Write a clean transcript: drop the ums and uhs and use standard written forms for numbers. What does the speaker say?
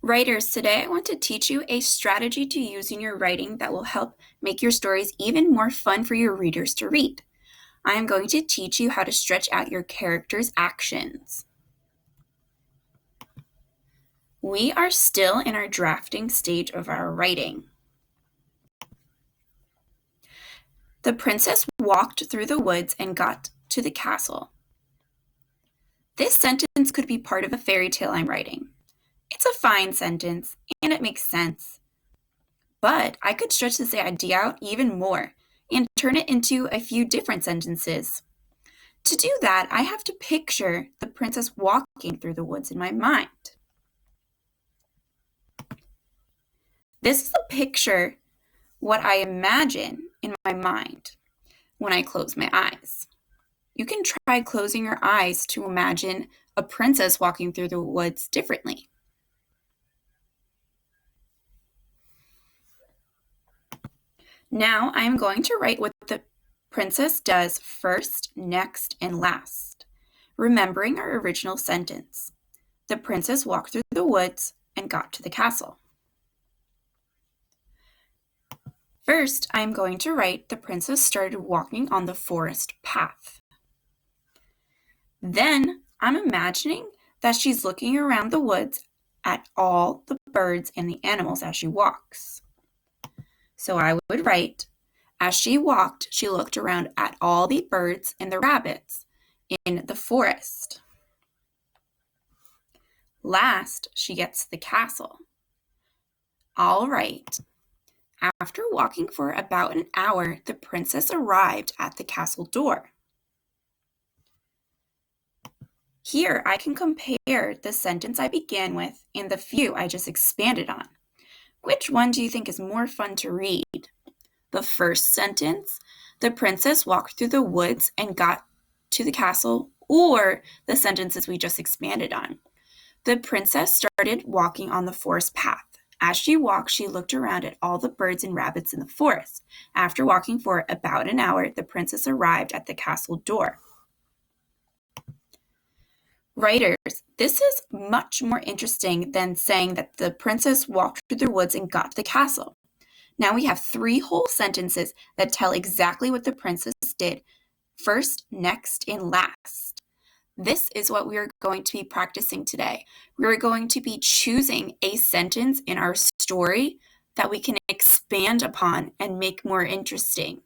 Writers, today I want to teach you a strategy to use in your writing that will help make your stories even more fun for your readers to read. I am going to teach you how to stretch out your characters' actions. We are still in our drafting stage of our writing. The princess walked through the woods and got to the castle. This sentence could be part of a fairy tale I'm writing. It's a fine sentence, and it makes sense. But I could stretch this idea out even more and turn it into a few different sentences. To do that, I have to picture the princess walking through the woods in my mind. This is a picture what I imagine in my mind when I close my eyes. You can try closing your eyes to imagine a princess walking through the woods differently. Now I'm going to write what the princess does first, next, and last, remembering our original sentence. The princess walked through the woods and got to the castle. First, I'm going to write the princess started walking on the forest path. Then I'm imagining that she's looking around the woods at all the birds and the animals as she walks. So I would write, as she walked, she looked around at all the birds and the rabbits in the forest. Last, she gets to the castle. All right. After walking for about an hour, the princess arrived at the castle door. Here, I can compare the sentence I began with and the few I just expanded on. Which one do you think is more fun to read? The first sentence, the princess walked through the woods and got to the castle, or the sentences we just expanded on? The princess started walking on the forest path. As she walked, she looked around at all the birds and rabbits in the forest. After walking for about an hour, the princess arrived at the castle door. Writers, this is much more interesting than saying that the princess walked through the woods and got to the castle. Now we have 3 whole sentences that tell exactly what the princess did, first, next, and last. This is what we are going to be practicing today. We are going to be choosing a sentence in our story that we can expand upon and make more interesting.